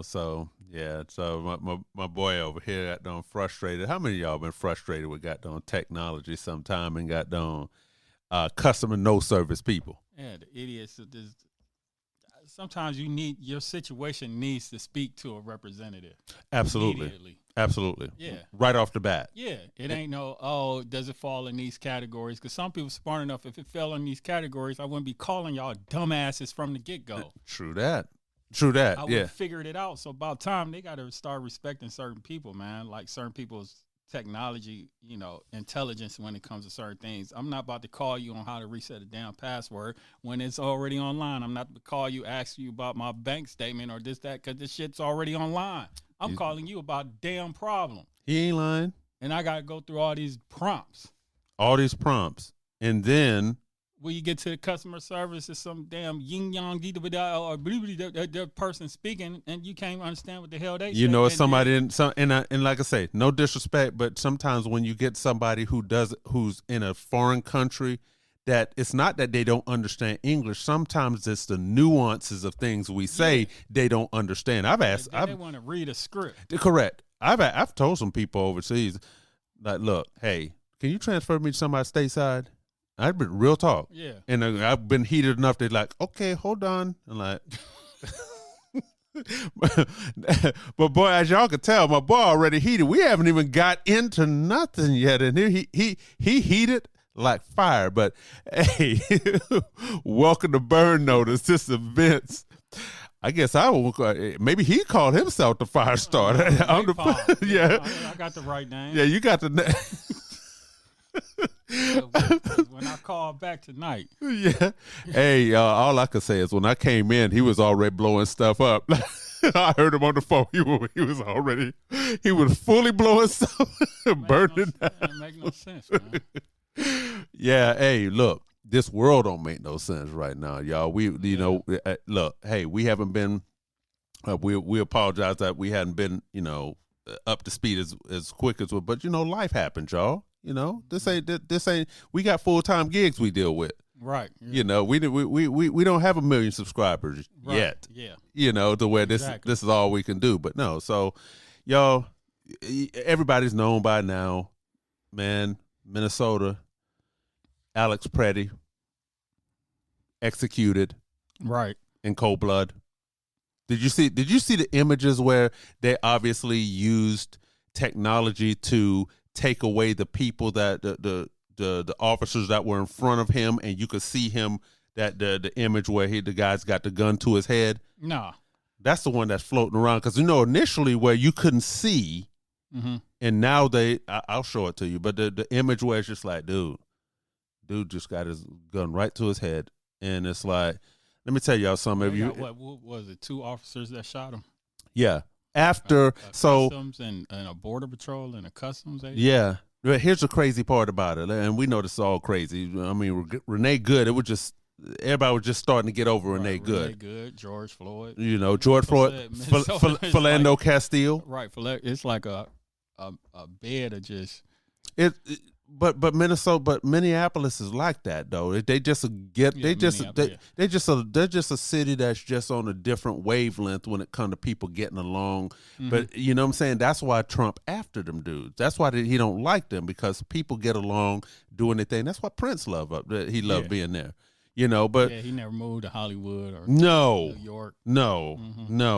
So yeah, so my boy over here got done frustrated. How many of y'all been frustrated with got done technology sometime and got done customer no service people? Yeah, the idiots. Sometimes your situation needs to speak to a representative. Absolutely. Immediately. Absolutely. Yeah. Right off the bat. Yeah. It ain't does it fall in these categories? Because some people smart enough, if it fell in these categories, I wouldn't be calling y'all dumbasses from the get-go. True that. I would have figured it out. So about time they got to start respecting certain people, man. Like certain people's technology, intelligence when it comes to certain things. I'm not about to call you on how to reset a damn password when it's already online. I'm not going to call you, ask you about my bank statement or that, because this shit's already online. I'm calling you about a damn problem. He ain't lying. And I got to go through all these prompts. And then when you get to the customer service, it's some damn yin yang or the person speaking, and you can't understand what the hell they say. It's somebody and like I say, no disrespect, but sometimes when you get somebody who's in a foreign country, that it's not that they don't understand English. Sometimes it's the nuances of things we say they don't understand. They want to read a script. Correct. I've told some people overseas, like, look, hey, can you transfer me to somebody stateside? I've been real talk. Yeah. And I've been heated enough. They're like, okay, hold on. And like, but boy, as y'all can tell, my boy already heated. We haven't even got into nothing yet. And he heated like fire. But hey, welcome to Burn Notice. This is Vince. I guess maybe he called himself the fire starter. Yeah. I got the right name. Yeah, you got the name. When I called back tonight. Yeah. Hey, all I could say is when I came in, he was already blowing stuff up. I heard him on the phone. He was fully blowing stuff, burning. It make no sense, man. Yeah. Hey, look, this world don't make no sense right now, y'all. Look, hey, we haven't been. We apologize that we hadn't been, up to speed as quick as, but life happens, y'all. This ain't. We got full-time gigs we deal with. Right. Yeah. We don't have 1 million subscribers yet. Yeah. To where this is all we can do. But no, so y'all, everybody's known by now, man. Minnesota, Alex Preddy executed. Right. In cold blood. Did you see the images where they obviously used technology to take away the people that the officers that were in front of him, and you could see him, that the image where the guy's got the gun to his head? Nah. That's the one that's floating around, because initially where you couldn't see, and now I'll show it to you, but the image where it's just like, dude just got his gun right to his head, and it's like, let me tell y'all something. What was it? 2 officers that shot him? Yeah. After customs and a border patrol and a customs agent. Yeah. But here's the crazy part about it, and we know this is all crazy. I mean, Renee Good. Everybody was just starting to get over Renee Good. Renee Good, George Floyd. George Floyd, Philando Castile. Right. It's like a bed of just. But Minneapolis is like that though. They're just a city that's just on a different wavelength when it comes to people getting along. But you know what I'm saying? That's why Trump after them dudes. That's why he don't like them, because people get along, doing their thing. That's why Prince loved being there. But he never moved to Hollywood or New York. No.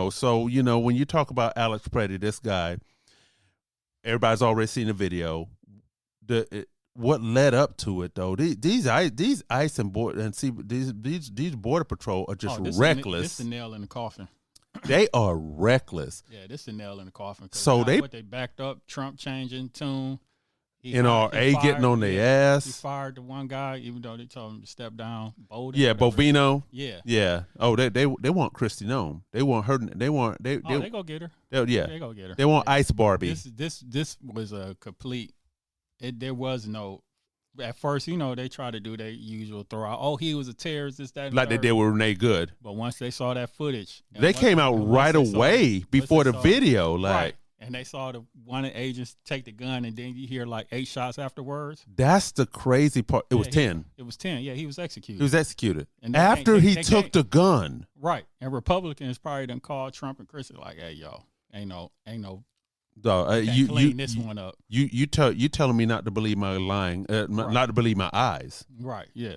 So when you talk about Alex Preddy, this guy, everybody's already seen the video. What led up to it though? These ICE and these border patrol are just reckless. This is the nail in the coffin. They are reckless. Yeah, this is the nail in the coffin. So they backed up. Trump changing tune. NRA getting on their ass. He fired the one guy, even though they told him to step down. Bovino. Yeah. Oh, they want Kristi Noem. They want her. They go get her. They go get her. They want Ice Barbie. This was a complete. There was no. At first, they try to do their usual throw out. Oh, he was a terrorist. This, that, and like they did with Renee Good. But once they saw that footage, they came out right away before the video. Like, right. And they saw one of the agents take the gun, and then you hear like 8 shots afterwards. That's the crazy part. It was 10. It was 10. Yeah, he was executed. He was executed And after he took the gun. Right. And Republicans probably done called Trump and Christie like, "Hey, yo, ain't no, you clean this one up." You telling me not to believe my lying, not to believe my eyes. Right. Yeah.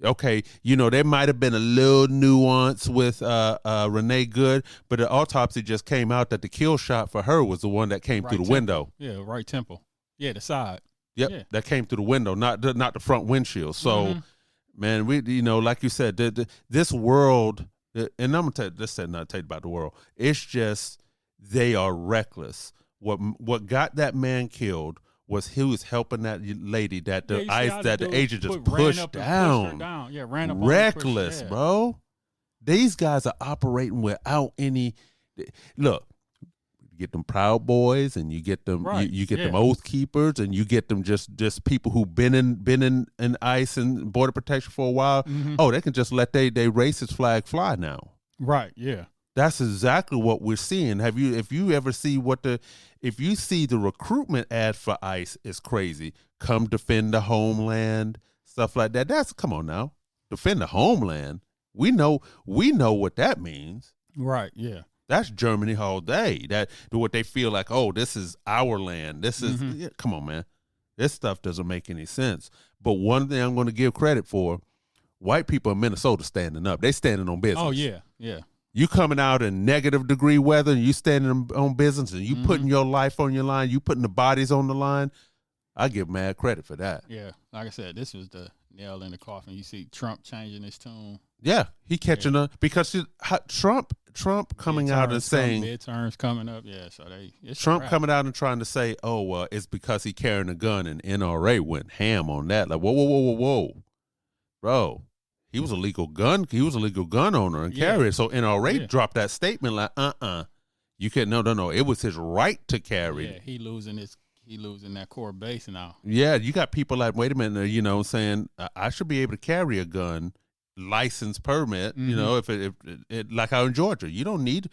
Okay, there might have been a little nuance with Renee Good, but the autopsy just came out that the kill shot for her was the one that came through the window. Yeah, right temple. Yeah, the side. Yep, yeah. That came through the window, not the front windshield. So, man, we like you said, this world, and I'm gonna tell you, not tell you about the world. It's just they are reckless. What got that man killed was he was helping that lady that the agent just pushed down. Yeah, ran up. Reckless, bro. These guys are operating without any. Look, you get them Proud Boys, and you get them. Right. You get them Oath Keepers, and you get them just people who've been in ICE and Border Protection for a while. Oh, they can just let they racist flag fly now. Right. Yeah. That's exactly what we're seeing. If you see the recruitment ad for ICE is crazy. Come defend the homeland, stuff like that. Come on now. Defend the homeland. We know what that means. Right, yeah. That's Germany all day. That what they feel like, oh, this is our land. This is come on, man. This stuff doesn't make any sense. But one thing I'm going to give credit for, white people in Minnesota standing up. They standing on business. Oh yeah, yeah. You coming out in -degree weather and you standing on business and you putting your life on your line, you putting the bodies on the line. I give mad credit for that. Yeah, like I said, this was the nail in the coffin. You see Trump changing his tune. Yeah, he catching up because Trump coming out and saying midterms coming up. Yeah, so Trump coming out and trying to say, oh, it's because he carrying a gun, and NRA went ham on that. Like, whoa, bro. He was a legal gun owner and carrier. So NRA dropped that statement like, you can't. No. It was his right to carry. Yeah, he losing that core base now. Yeah, you got people like, wait a minute, saying I should be able to carry a gun, license permit. If it like out in Georgia, you don't need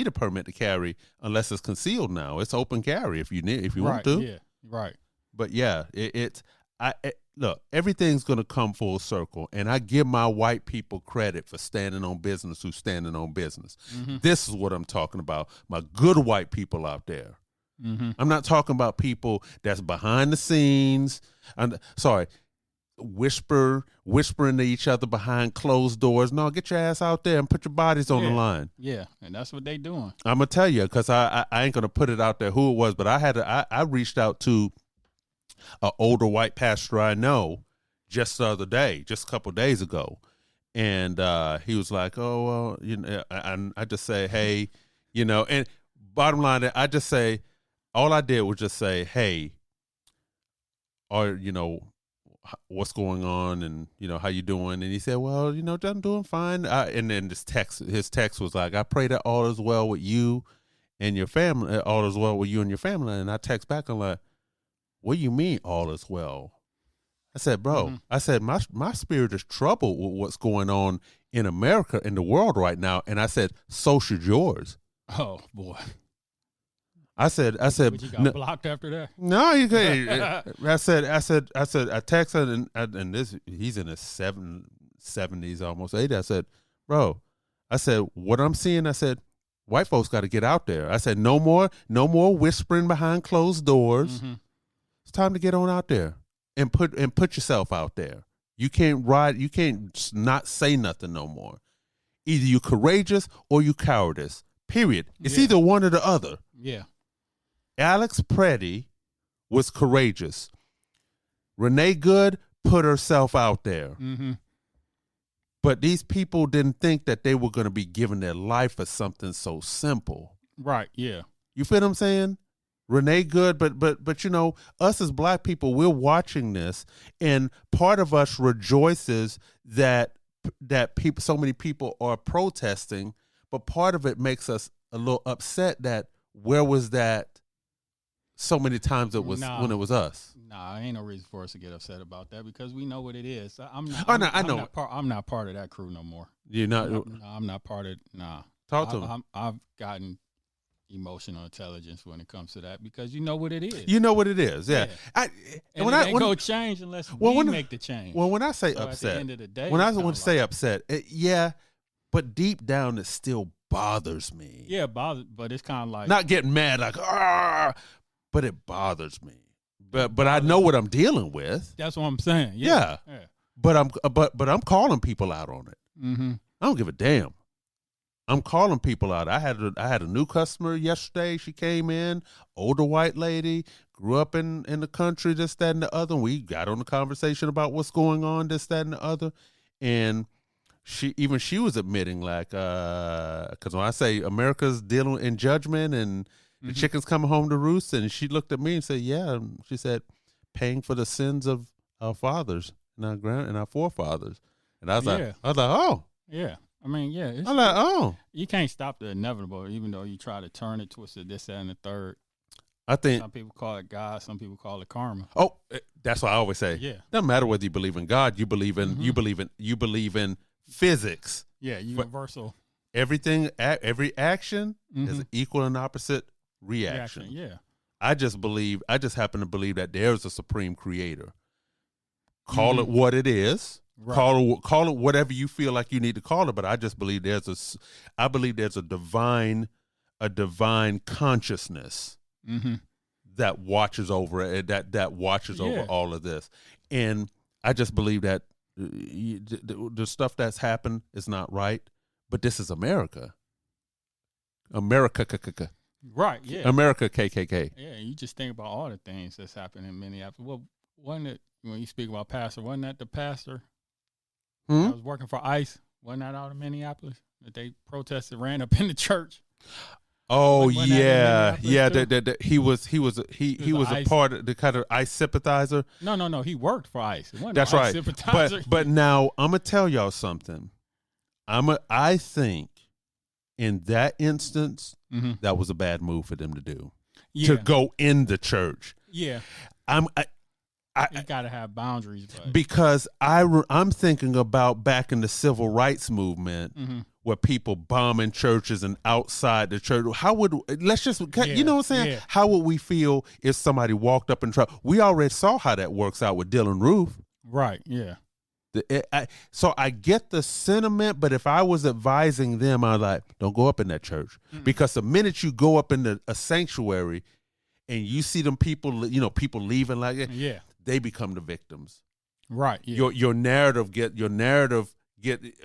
a permit to carry unless it's concealed. Now it's open carry if you want to. Yeah, right. But yeah, look, everything's going to come full circle, and I give my white people credit for standing on business who's standing on business. This is what I'm talking about, my good white people out there. I'm not talking about people that's behind the scenes. Whispering to each other behind closed doors. No, get your ass out there and put your bodies on the line. Yeah, and that's what they doing. I'm going to tell you, because I ain't going to put it out there who it was, but I reached out to an older white pastor I know just the other day, just a couple of days ago. And he was like, oh, well, and I just say, hey, and bottom line, I just say, all I did was just say, hey, what's going on, and how you doing? And he said, well, I'm doing fine. And then his text was like, I pray that all is well with you and your family, all is well with you and your family. And I text back, I'm like, what do you mean all is well? I said, bro, I said, my spirit is troubled with what's going on in America, in the world right now. And I said, so should yours. Oh boy. I said, but you got blocked after that? No, you can't. I texted and this, he's in his 70s, almost 80. I said, bro, what I'm seeing, I said, white folks got to get out there. I said, no more whispering behind closed doors. It's time to get on out there and put yourself out there. You can't not say nothing no more. Either you courageous or you cowardice. Period. It's either one or the other. Yeah. Alex Preddy was courageous. Renee Good put herself out there. But these people didn't think that they were going to be giving their life for something so simple. Right, yeah. You feel what I'm saying? Renee Good, but us as black people, we're watching this, and part of us rejoices that people, so many people are protesting, but part of it makes us a little upset that where was that so many times it was when it was us. Nah, ain't no reason for us to get upset about that because we know what it is. I'm not part of that crew no more. You're not. I'm not part of. Nah. Talk to him. I've gotten emotional intelligence when it comes to that because you know what it is. You know what it is, yeah. And it ain't gonna change unless we make the change. Well, when I say so upset, at the end of the day, when I want to say upset, yeah, but deep down it still bothers me. Yeah, but it's kind of like not getting mad like but it bothers me. But I know what I'm dealing with. That's what I'm saying. Yeah. But I'm calling people out on it. Mm-hmm. I don't give a damn. I'm calling people out. I had a new customer yesterday. She came in, older white lady, grew up in the country, this, that, and the other. We got on the conversation about what's going on, this, that, and the other. And she was admitting like, because when I say America's dealing in judgment and the chicken's coming home to roost, and she looked at me and said, yeah. She said, paying for the sins of our fathers and our forefathers. And I was like, oh. Yeah. I mean, yeah. I'm like, oh. You can't stop the inevitable, even though you try to turn it, twist it, this, that, and the third. I think some people call it God, some people call it karma. Oh, that's what I always say. Yeah. Doesn't matter whether you believe in God, you believe in you believe in physics. Yeah, universal. Every action is an equal and opposite reaction. Yeah. I just happen to believe that there's a supreme creator. Call it what it is. Right. Call it whatever you feel like you need to call it, but I just believe there's a divine consciousness that watches over it, that watches over all of this. And I just believe that the stuff that's happened is not right, but this is America. Right, yeah. America, KKK. Yeah, you just think about all the things that's happened in Minneapolis. Well, wasn't it, when you speak about pastor, wasn't that the pastor that was working for ICE? Wasn't that out of Minneapolis? That they protested, ran up in the church? Oh, yeah. He was a part of the kind of ICE sympathizer. No. He worked for ICE. That's right. But now I'm going to tell y'all something. I think in that instance, that was a bad move for them to do. To go in the church. Yeah. You got to have boundaries. But. Because I'm thinking about back in the civil rights movement where people bombing churches and outside the church. How would, you know what I'm saying? Yeah. How would we feel if somebody walked up and tried? We already saw how that works out with Dylan Roof. Right, yeah. So I get the sentiment, but if I was advising them, I'd like, don't go up in that church. Because the minute you go up in a sanctuary and you see them people, people leaving like that, they become the victims. Right. Yeah. Your narrative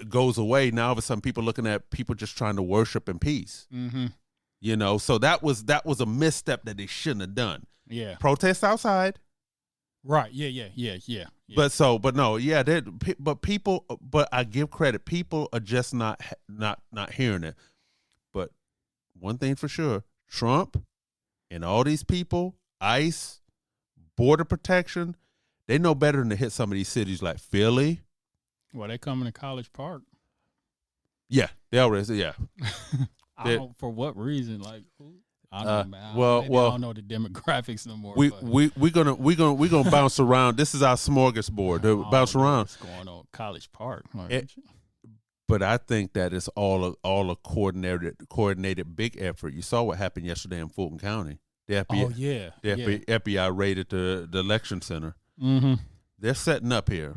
goes away. Now all of a sudden people looking at people just trying to worship in peace. So that was a misstep that they shouldn't have done. Yeah. Protest outside. Right. Yeah. But I give credit. People are just not hearing it. But one thing for sure, Trump and all these people, ICE, border protection, they know better than to hit some of these cities like Philly. Well, they coming to College Park. Yeah, they already. Yeah. I don't, for what reason? Like, I don't know, man. I don't know the demographics no more. We're gonna bounce around. This is our smorgasbord. Bounce around. What's going on College Park? But I think that it's all a coordinated big effort. You saw what happened yesterday in Fulton County. The FBI raided the election center. They're setting up here.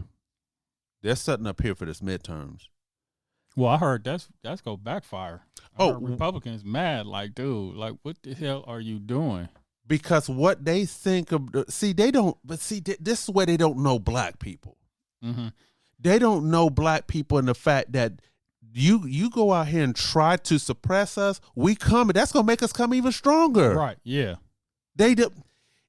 They're setting up here for this midterms. Well, I heard that's gonna backfire. Republicans mad, like, dude, like, what the hell are you doing? Because what they think of, this is where they don't know black people. They don't know black people, and the fact that you go out here and try to suppress us, we come, and that's gonna make us come even stronger. Right? Yeah.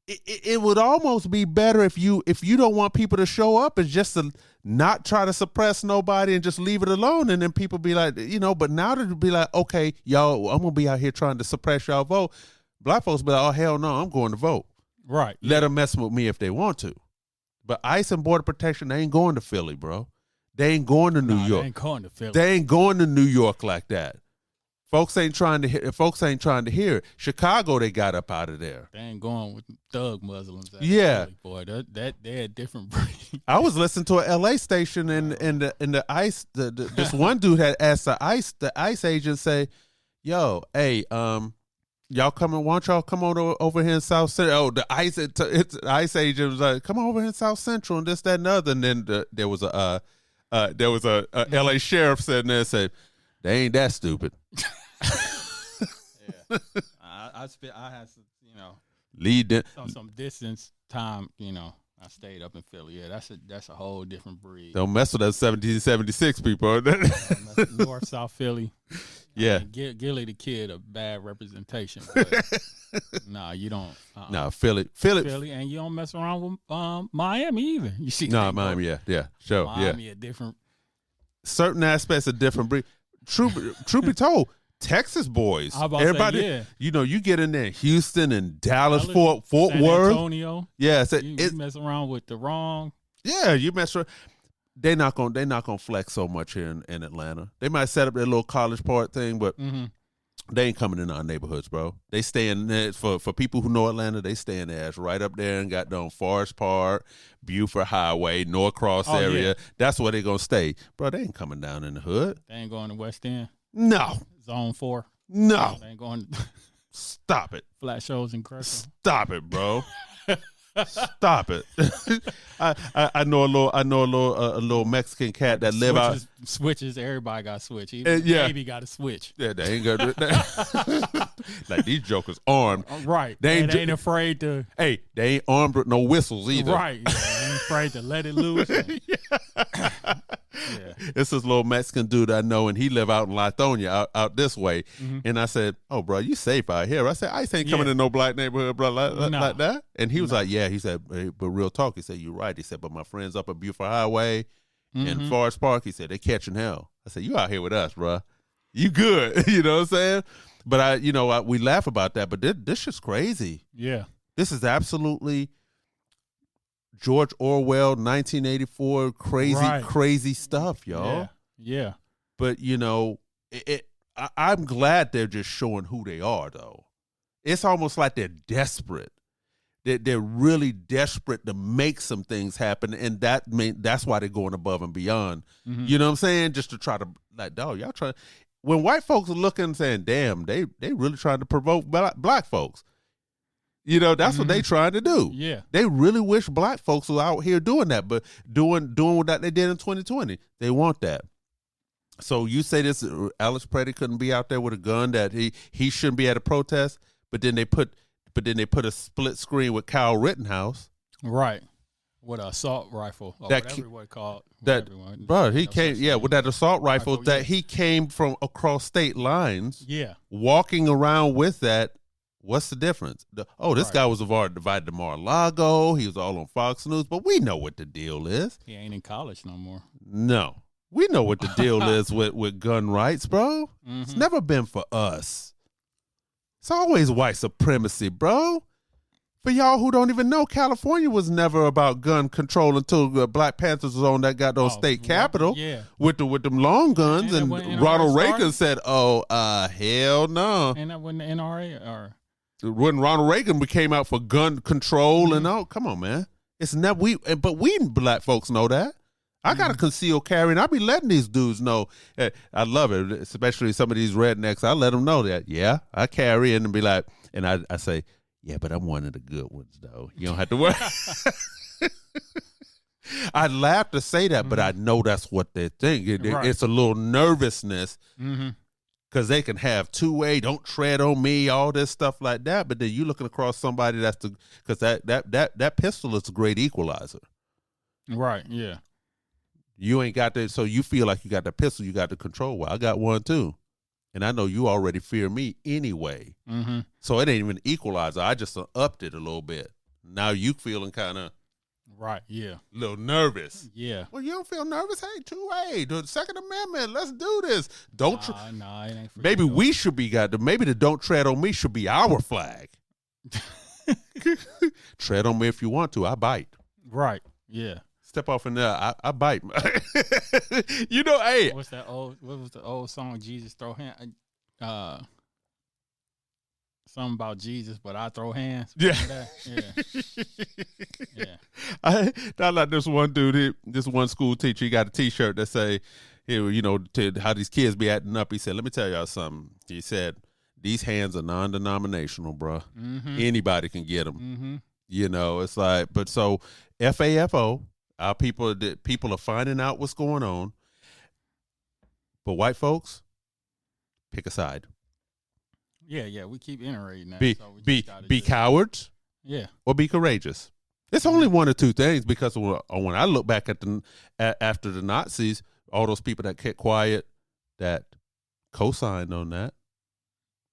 It would almost be better if you don't want people to show up, is just to not try to suppress nobody and just leave it alone, and then people be like, but now to be like, okay, y'all, I'm gonna be out here trying to suppress y'all vote. Black folks be like, oh hell no, I'm going to vote. Right. Let them mess with me if they want to. But ICE and Border Protection, they ain't going to Philly, bro. They ain't going to New York. They ain't going to Philly. They ain't going to New York like that. Folks ain't trying to hear it. Chicago, they got up out of there. They ain't going with thug Muslims. Yeah, Philly, boy, they're a different breed. I was listening to an LA station, and the ICE, this one dude had asked the ICE agent, say, "Yo, hey, y'all coming? Why don't y'all come on over here in South Central? Oh, the ICE agent was like, come on over here in South Central and this, that, and the other. And then there was a LA sheriff sitting there and said, they ain't that stupid. Yeah. I had some, lead some distance time, I stayed up in Philly. Yeah, that's a whole different breed. Don't mess with us 1776 people. North South Philly. Yeah, Gilly the Kid, a bad representation. But nah, you don't. No, Philly, and you don't mess around with Miami either. You see? No, Miami, yeah, sure, Miami, a different. Certain aspects of different breed. Truth be told, Texas boys, everybody, you get in there, Houston and Dallas, Fort San Worth, Antonio. Yeah, you mess around with the wrong. Yeah, you mess around. They're not gonna flex so much here in Atlanta. They might set up their little college park thing, but they ain't coming in our neighborhoods, bro. They stay in there for people who know Atlanta. They stay in there right up there and got down Forest Park, Buford Highway, Norcross area. Yeah. That's where they gonna stay, bro. They ain't coming down in the hood. They ain't going to West End. No. Zone 4. No. They ain't going. Stop it. Flat shows in Crescent. Stop it, bro. Stop it. I know a little Mexican cat that live out switches. Everybody got switch. Even baby got a switch. Yeah, they ain't got like these jokers armed. Right. They ain't afraid to. Hey, they ain't armed with no whistles either. Right. Yeah, they ain't afraid to let it loose. Yeah. It's this little Mexican dude I know, and he live out in Lithonia, out this way. And I said, "Oh, bro, you safe out here?" I said, "I ain't coming in no black neighborhood, bro, like that." And he was like, "Yeah." He said, "But real talk," he said, "You're right." He said, "But my friends up at Buford Highway and Forest Park," he said, "they catching hell." I said, "You out here with us, bro? You good?" You know what I'm saying? But we laugh about that, but this shit's crazy. Yeah, this is absolutely George Orwell, 1984, crazy stuff, y'all. Yeah. But I'm glad they're just showing who they are, though. It's almost like they're desperate. They're really desperate to make some things happen, and that's why they're going above and beyond. You know what I'm saying? Just to try to, like, dog, y'all try. When white folks are looking and saying, "Damn, they really trying to provoke black folks." That's what they trying to do. Yeah. They really wish black folks were out here doing that, but doing what they did in 2020. They want that. So you say this, Alex Preddy couldn't be out there with a gun, that he shouldn't be at a protest, but then they put a split screen with Kyle Rittenhouse. Right. With an assault rifle, or whatever it was called. Bro, he came, with that assault rifle that he came from across state lines. Yeah. Walking around with that. What's the difference? This guy was divided to Mar-a-Lago. He was all on Fox News, but we know what the deal is. He ain't in college no more. No. We know what the deal is with gun rights, bro. It's never been for us. It's always white supremacy, bro. For y'all who don't even know, California was never about gun control until the Black Panthers was on that goddamn state capitol with them long guns, and Ronald Reagan said, hell no. And that wasn't the NRA or... When Ronald Reagan came out for gun control and all, come on, man. It's never but we black folks know that. I got a concealed carry, and I be letting these dudes know. I love it, especially some of these rednecks. I let them know that, I carry, and be like, and I say, yeah, but I'm one of the good ones, though. You don't have to worry. I laugh to say that, but I know that's what they think. It's a little nervousness. Because they can have two-way, don't tread on me, all this stuff like that. But then you looking across somebody because that pistol is a great equalizer. Right, yeah. You ain't got that, so you feel like you got the pistol, you got the control. Well, I got one too. And I know you already fear me anyway. So it ain't even an equalizer. I just upped it a little bit. Now you feeling kind of. Right, yeah. A little nervous. Yeah. Well, you don't feel nervous? Hey, two-way. The Second Amendment. Let's do this. Don't it ain't for maybe you. We should be maybe the don't tread on me should be our flag. Tread on me if you want to. I bite. Right, yeah. Step off in there. I bite. Hey. What was the old song, Jesus Throw Hands? Something about Jesus, but I throw hands. Yeah. Yeah. I like this one dude, this one school teacher, he got a T-shirt that say, how these kids be acting up. He said, let me tell y'all something. He said, these hands are non-denominational, bro. Anybody can get them. It's like, but so FAFO, our people are finding out what's going on. But white folks, pick a side. Yeah, we keep iterating that. Be cowards. Yeah. Or be courageous. It's only one or two things, because when I look back at after the Nazis, all those people that kept quiet, that co-signed on that.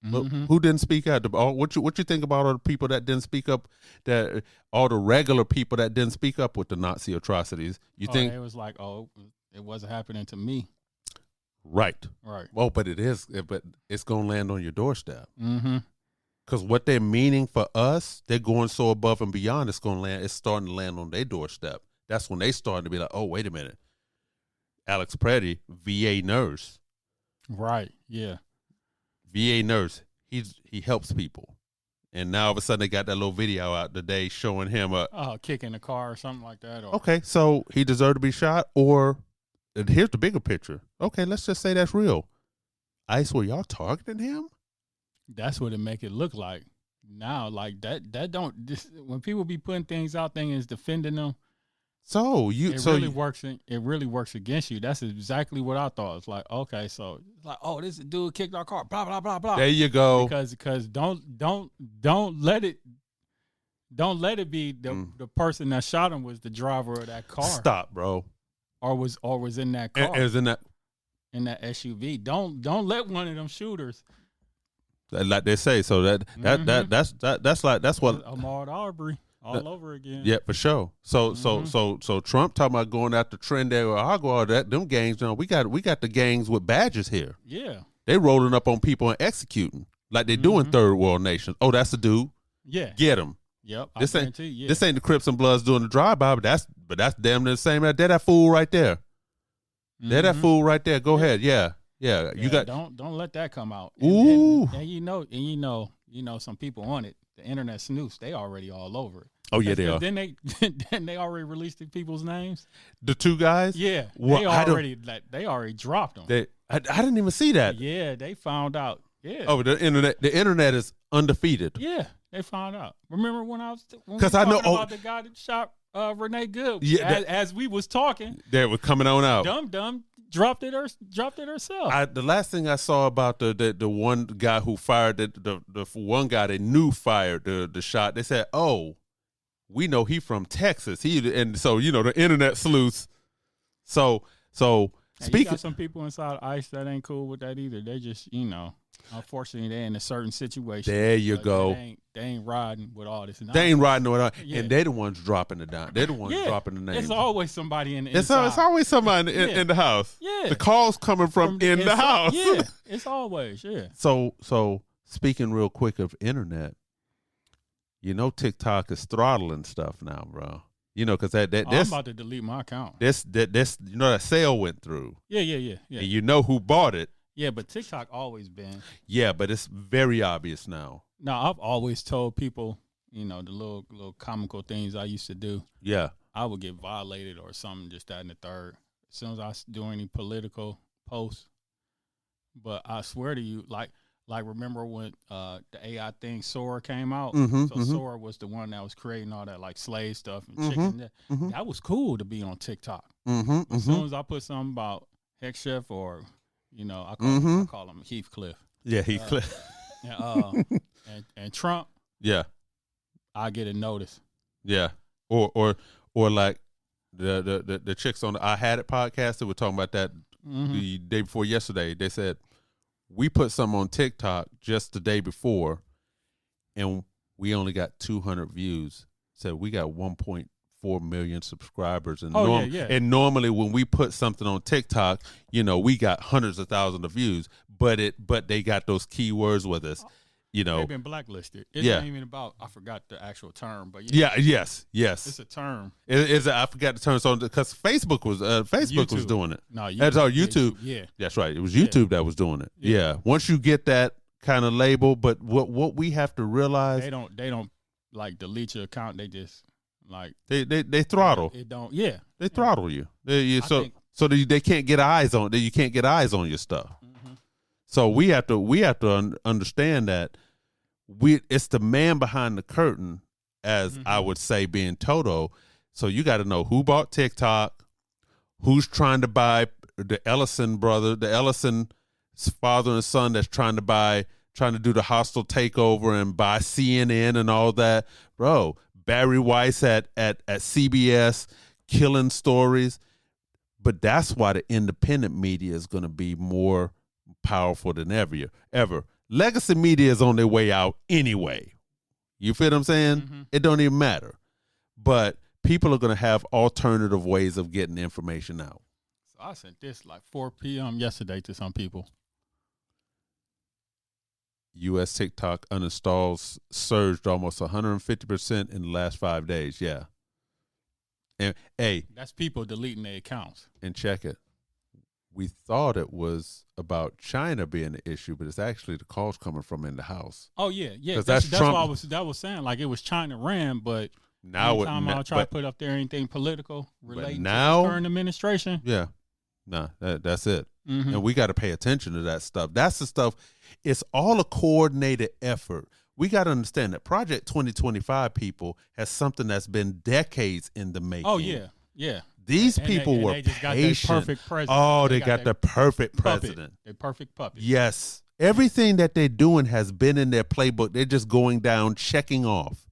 But who didn't speak out? What you think about all the people that didn't speak up? That all the regular people that didn't speak up with the Nazi atrocities. You think it was like, it wasn't happening to me. Right. Well, but it is. But it's gonna land on your doorstep. Because what they're meaning for us, they're going so above and beyond. It's starting to land on their doorstep. That's when they starting to be like, oh, wait a minute. Alex Preddy, VA nurse. Right. Yeah. VA nurse. He helps people. And now all of a sudden they got that little video out today showing him kicking the car or something like that. Okay, so he deserved to be shot, or here's the bigger picture. Okay, let's just say that's real. ICE, were y'all targeting him? That's what it make it look like now. Like that when people be putting things out, thinking it's defending them. It really works against you. That's exactly what I thought. It's like, okay, so it's like, oh, this dude kicked our car, blah blah blah blah. There you go. Because don't let it be the person that shot him was the driver of that car. Stop, bro. Or was in that car. Is in that SUV. Don't let one of them shooters. Like they say, so that's what Ahmaud Arbery all over again. Yeah, for sure. So Trump talking about going after Trinidad or Agua, them gangs. We got the gangs with badges here. Yeah, they rolling up on people and executing like they do in third world nations. Oh, that's the dude. Yeah, get him. Yep. This ain't the Crips and Bloods doing the drive-by, but that's damn near the same. They're that fool right there. They're that fool right there. Go ahead. Yeah. You got. Don't let that come out. Ooh. And you know some people on it. The internet snoops. They already all over it. Oh yeah, they are. Then they already released the people's names. The two guys. Yeah. Well, they already dropped them. I didn't even see that. Yeah, they found out. Yeah. Oh, the internet is undefeated. Yeah, they found out. Remember when I know about the guy that shot Renee Good? Yeah, as we was talking, they were coming on out. Dumb dropped it herself. The last thing I saw about the one guy who fired the one guy they knew fired the shot. They said, "Oh, we know he from Texas." And so the internet sleuths. So speaking, you got some people inside ICE that ain't cool with that either. They just unfortunately they're in a certain situation. There you go. They ain't riding with all this. They ain't riding with all. Yeah. And they're the ones dropping it down. They're the ones dropping the names. It's always somebody in the inside. It's always somebody in the house. Yeah. The calls coming from in the house. Yeah. It's always, yeah. So speaking real quick of internet, TikTok is throttling stuff now, bro. Because I'm about to delete my account. That sale went through. Yeah. And who bought it. Yeah, but TikTok always been. Yeah, but it's very obvious now. No, I've always told people, the little comical things I used to do. Yeah. I would get violated or something, just that and the third. As soon as I do any political posts. But I swear to you, like remember when the AI thing Sora came out? Sora was the one that was creating all that like slave stuff and chicken. That was cool to be on TikTok. As soon as I put something about Hex Chef or I call him Heathcliff. Yeah, Heathcliff. And Trump. Yeah. I get a notice. Yeah. Or like the chicks on the I Had It podcast that were talking about that the day before yesterday. They said, we put something on TikTok just the day before and we only got 200 views. So we got 1.4 million subscribers. And and normally when we put something on TikTok, we got hundreds of thousands of views, but they got those keywords with us. They've been blacklisted. It ain't even about, I forgot the actual term, but yes. It's a term. I forgot the term. So because Facebook was doing it. No, that's our YouTube. Yeah, that's right. It was YouTube that was doing it. Yeah. Once you get that kind of label, but what we have to realize, they don't like delete your account. They just like they throttle. It don't. Yeah, they throttle you. So they can't get eyes on. You can't get eyes on your stuff. So we have to understand that it's the man behind the curtain, as I would say, being Toto. So you got to know who bought TikTok, who's trying to buy the Ellison father and son that's trying to do the hostile takeover and buy CNN and all that. Bro, Barry Weiss at CBS killing stories. But that's why the independent media is going to be more powerful than ever. Legacy media is on their way out anyway. You feel what I'm saying? Mm-hmm. It don't even matter. But people are going to have alternative ways of getting information out. So I sent this like 4 p.m. yesterday to some people. U.S. TikTok uninstalls surged almost 150% in the last 5 days. Yeah. And hey, that's people deleting their accounts. And check it. We thought it was about China being the issue, but it's actually the calls coming from in the house. Oh yeah. That's why I was saying like it was China ran, but now anytime I try to put up there anything political relating to the current administration. Yeah. Nah, that's it. Mm-hmm. And we got to pay attention to that stuff. That's the stuff. It's all a coordinated effort. We got to understand that Project 2025 people has something that's been decades in the making. Oh, yeah. Yeah. These people were patient. Got their perfect president. Oh, they got the perfect president. Their perfect puppet. Yes. Everything that they're doing has been in their playbook. They're just going down, checking off.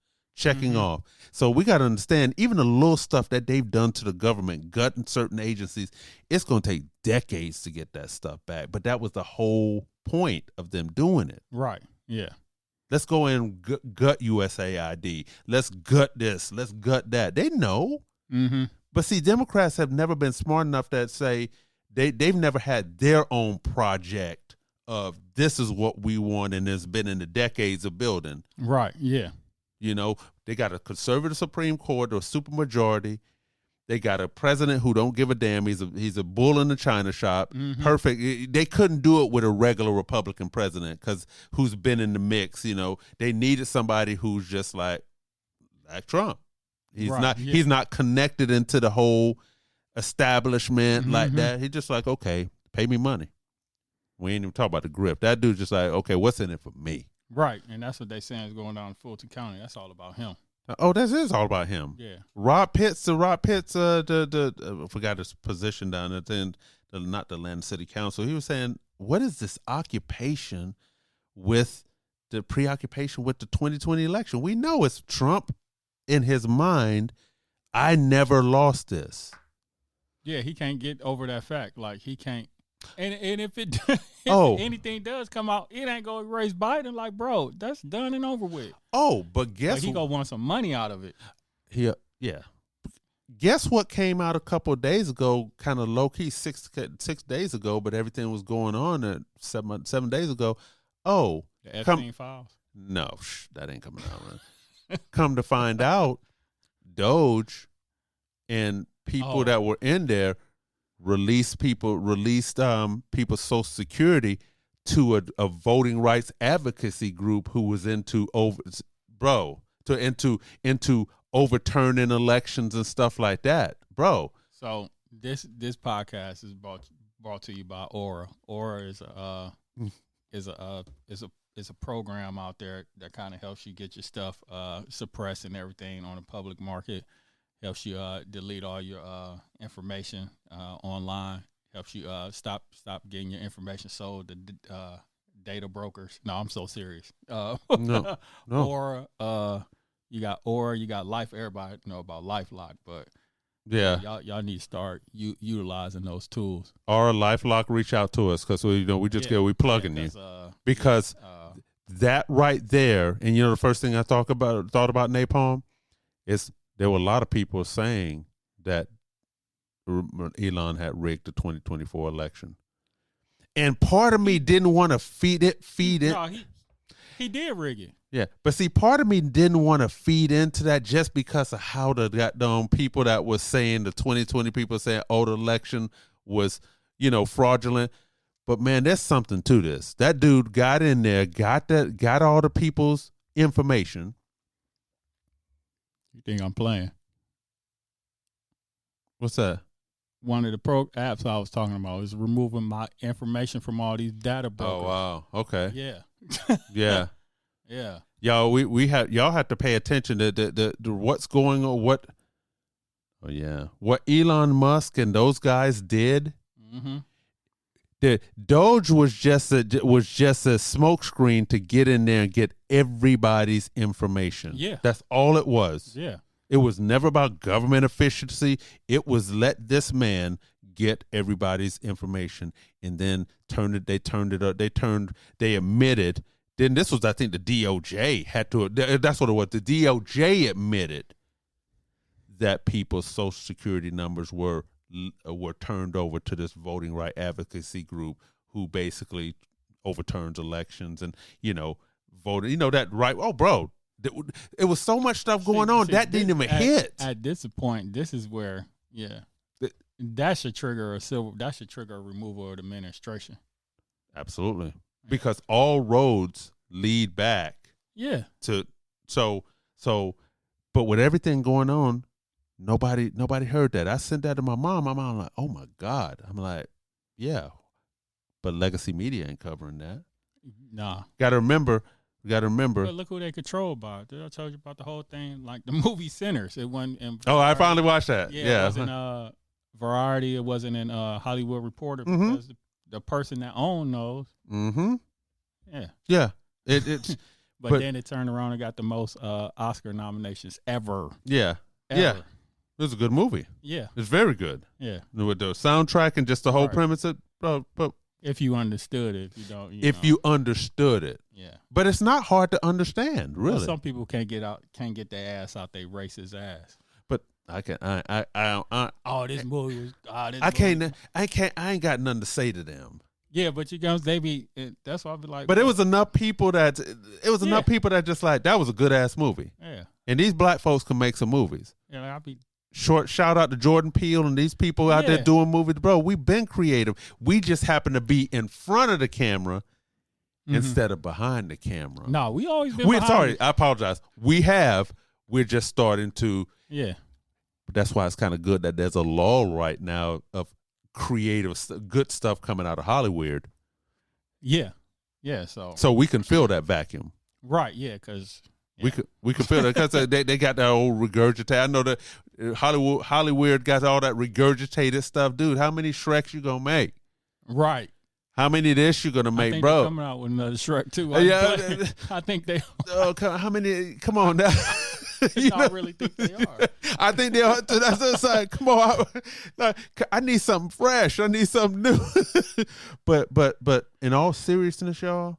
So we got to understand, even the little stuff that they've done to the government, gutting certain agencies, it's going to take decades to get that stuff back. But that was the whole point of them doing it. Right. Yeah. Let's go in and gut USAID. Let's gut this. Let's gut that. They know. Mm-hmm. But see, Democrats have never been smart enough that say they've never had their own project of this is what we want, and it's been in the decades of building. Right, yeah. You know, they got a conservative Supreme Court or a supermajority. They got a president who don't give a damn. He's a bull in the china shop. Mm-hmm. Perfect. They couldn't do it with a regular Republican president because who's been in the mix. You know, they needed somebody who's just like Trump. He's not connected into the whole establishment like that. He's just like, okay, pay me money. We ain't even talk about the grip. That dude's just like, okay, what's in it for me? Right, and that's what they saying is going on in Fulton County. That's all about him. Oh, that is all about him. Yeah. Rob Pitts, I forgot his position down at not the Atlanta City Council. He was saying, what is this occupation with the preoccupation with the 2020 election? We know it's Trump in his mind. I never lost this. Yeah, he can't get over that fact. Like, he can't. And if anything does come out, it ain't gonna erase Biden. Like, bro, that's done and over with. Oh, but guess he gonna want some money out of it. Yeah. Guess what came out a couple of days ago, kind of low key, 6 days ago, but everything was going on at 7 days ago. Oh, the Epstein files. No, that ain't coming out. Right? Come to find out, Doge and people that were in there released people's Social Security to a voting rights advocacy group who was into overturning elections and stuff like that, bro. So this podcast is brought to you by Aura. Aura is a program out there that kind of helps you get your stuff suppressed and everything on the public market. Helps you delete all your information online. Helps you stop getting your information sold to data brokers. No, I'm so serious. No. Or you got Life. Everybody know about LifeLock, but yeah, y'all need to start utilizing those tools. Or LifeLock, reach out to us because we plugging you because that right there, and the first thing I thought about napalm is. There were a lot of people saying that Elon had rigged the 2024 election. And part of me didn't want to feed it. No, he did rig it. Yeah. But see, part of me didn't want to feed into that just because of how the goddamn people that was saying, the 2020 people saying, the election was, fraudulent. But man, there's something to this. That dude got in there, got all the people's information. You think I'm playing? What's that? one of the apps I was talking about is removing my information from all these data brokers. Oh wow. Okay. Yeah. Yeah. Yeah. Y'all have to pay attention to the what's going on. What Elon Musk and those guys did. Mm-hmm. The Doge was just a smokescreen to get in there and get everybody's information. Yeah. That's all it was. Yeah. It was never about government efficiency. It was let this man get everybody's information, and then they admitted. Then this was, I think, the DOJ had to. That's what it was. The DOJ admitted that people's social security numbers were turned over to this voting right advocacy group, who basically overturns elections and voted. That right? Oh, bro, it was so much stuff going on that didn't even hit. At this point, this is where that should trigger a removal of the administration. Absolutely. Because all roads lead back. Yeah. But with everything going on, nobody heard that. I sent that to my mom. My mom like, oh my God. I'm like, yeah. But legacy media ain't covering that. Nah. Gotta remember. But look who they controlled by. Did I tell you about the whole thing? Like the movie Sinners. It wasn't in Oh, I finally watched that. Yeah. It wasn't Variety. It wasn't in Hollywood Reporter, because the person that owned those. Mm-hmm. Yeah. Yeah. It's but then it turned around and got the most Oscar nominations ever. Yeah. Ever. Yeah. It was a good movie. Yeah. It's very good. Yeah. With the soundtrack and just the whole premise of but if you understood it, if you don't you understood it. Yeah. But it's not hard to understand, really. Well, some people can't get their ass out their racist ass. But I can this movie was I ain't got nothing to say to them. Yeah, but that's why I be like. But it was enough people that just like, that was a good ass movie. Yeah. And these black folks can make some movies. Yeah, I'll be shout out to Jordan Peele and these people out there doing movies. Bro, we've been creative. We just happen to be in front of the camera instead of behind the camera. No, we always been behind. I apologize. We're just starting to. Yeah. But that's why it's kind of good that there's a lull right now of creative, good stuff coming out of Hollywood. Yeah. Yeah, so we can fill that vacuum. Right, yeah, because... Yeah. We can feel that because they got that old regurgitate. I know that Hollywood got all that regurgitated stuff, dude. How many Shreks you gonna make? Right. How many of this you gonna make, I think bro? They're coming out with another Shrek too. I think they. How many? Come on now. I really think they are. I think they are. That's what I'm saying. Come on, I need something fresh. I need something new. but in all seriousness, y'all,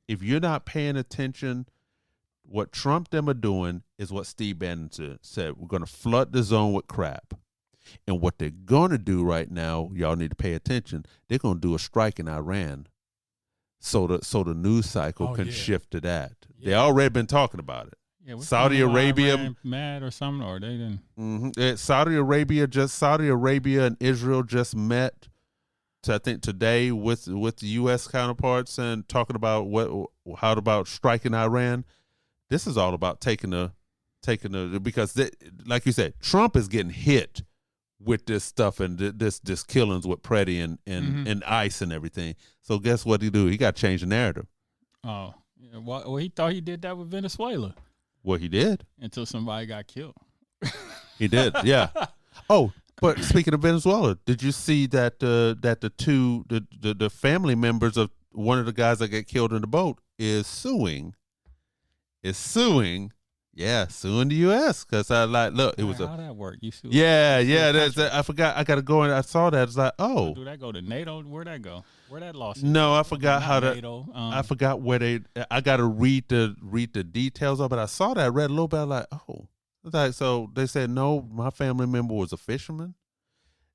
if you're not paying attention. What Trump them are doing is what Steve Bannon said. We're going to flood the zone with crap. And what they're going to do right now, y'all need to pay attention. They're going to do a strike in Iran so the news cycle can shift to that. Yeah. They already been talking about it. Yeah, Saudi Arabia mad or something, or they didn't. Mm-hmm. Saudi Arabia and Israel just met. I think today with the U.S. counterparts and talking about how about striking Iran. This is all about taking because like you said, Trump is getting hit with this stuff and this killings with Preddy and ICE and everything. So guess what he do? He got to change the narrative. Oh, yeah. Well, he thought he did that with Venezuela. Well, he did until somebody got killed. He did, yeah. Oh, but speaking of Venezuela, did you see that the family members of one of the guys that got killed in the boat is suing the U.S. because I it was how that work? You sue? Yeah. I forgot. I got to go and I saw that. It's like, oh, do that go to NATO? Where'd that go? Where that lawsuit? No, I forgot how to. NATO, I forgot where they. I got to read the details of it. I saw that. I read a little bit. Like, oh, it's like so. They said no. My family member was a fisherman.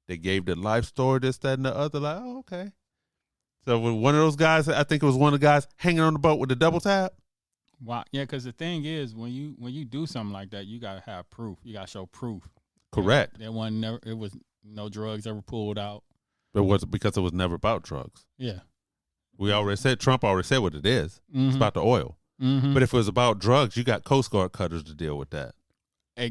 They gave the life story, this, that, and the other. Like, oh, okay. So with one of those guys, I think it was one of the guys hanging on the boat with the double tap. Wow. Yeah, because the thing is, when you do something like that, you gotta have proof. You gotta show proof. Correct. It was no drugs ever pulled out. It was because it was never about drugs. Yeah. Trump already said what it is. Mm-hmm. It's about the oil. Mm-hmm. But if it was about drugs, you got Coast Guard cutters to deal with that.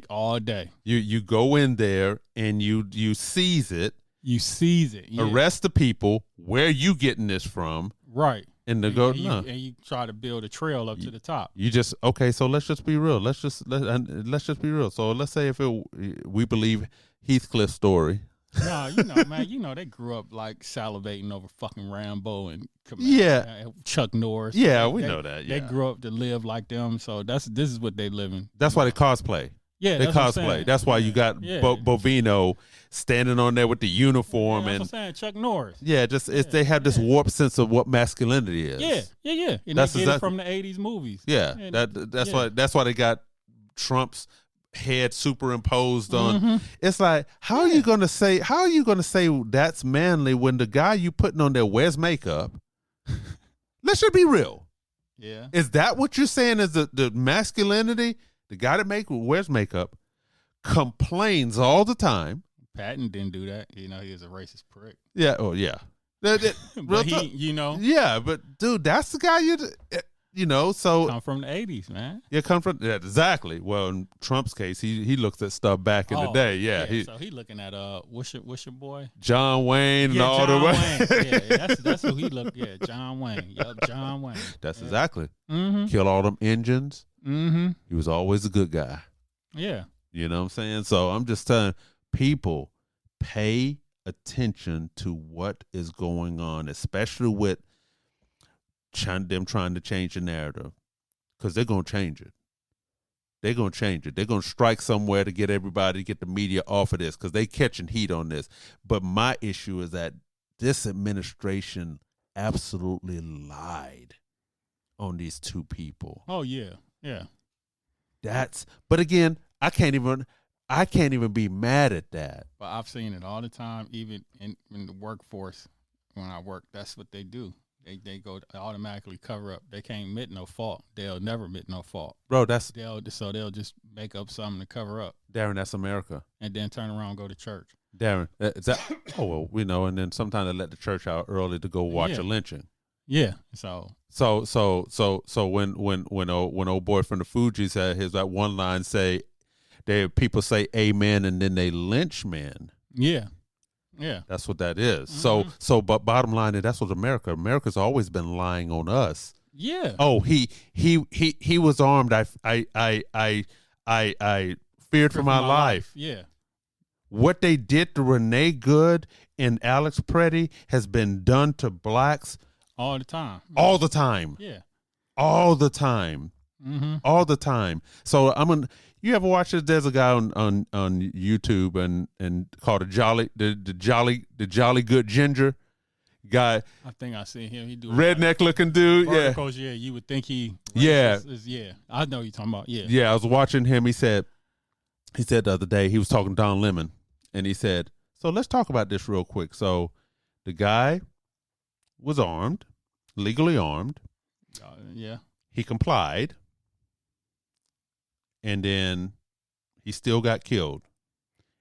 All day. You go in there and you seize it, You seize it. Yeah. Arrest the people. Where you getting this from? Right. And you try to build a trail up to the top. You just okay. So let's just be real. Let's just be real. So let's say if we believe Heathcliff's story. No, man, they grew up like salivating over fucking Rambo and Chuck Norris. Yeah, we know that. Yeah. They grew up to live like them, so this is what they living. That's why they cosplay. Yeah, they cosplay. That's why you got Bovino standing on there with the uniform that's what I'm saying. Chuck Norris. Yeah, they have this warped sense of what masculinity is. Yeah. And that's they get it from the '80s movies. Yeah, that's why they got Trump's head superimposed on. It's like, how are you gonna say that's manly when the guy you putting on there wears makeup? Let's just be real. Yeah, is that what you're saying is the masculinity? The guy that wears makeup complains all the time. Patton didn't do that. He was a racist prick. Yeah. Oh yeah. But Yeah, but dude, that's the guy so come from the '80s, man. Yeah, come from exactly. Well, in Trump's case, he looks at stuff back in the day. Yeah, so he looking at what's your boy? John Wayne and all John the way. Wayne. Yeah, that's who he looked. Yeah, John Wayne. Yep, John Wayne. That's exactly. Kill all them engines. He was always a good guy. Yeah. You know what I'm saying? So I'm just telling people, pay attention to what is going on, especially with them trying to change the narrative, because they're going to change it. They're going to change it. They're going to strike somewhere to get the media off of this, because they catching heat on this. But my issue is that this administration absolutely lied on these two people. Oh, yeah. Yeah. But again, I can't even be mad at that. But I've seen it all the time, even in the workforce. When I work, that's what they do. They go to automatically cover up. They can't admit no fault. They'll never admit no fault. Bro, they'll just make up something to cover up. Darren, that's America. And then turn around and go to church. Darren, is that and then sometimes they let the church out early to go watch a lynching. Yeah. So when old boy from the Fugees had that one line say, people say amen and then they lynch men. Yeah. Yeah. That's what that is. But bottom line is that's what America's always been lying on us. Yeah. Oh, he was armed. I feared for my life. Yeah. What they did to Renee Good and Alex Pretty has been done to blacks all the time. All the time. Yeah. All the time. All the time. So you ever watch this? There's a guy on YouTube and called the jolly good ginger guy. I think I see him. He do redneck looking dude. Verticals, yeah. You would think he. Yeah. I know what you're talking about. Yeah. Yeah. I was watching him. He said the other day he was talking to Don Lemon, and he said, "So let's talk about this real quick." So the guy was armed, legally armed. Yeah. He complied. And then he still got killed.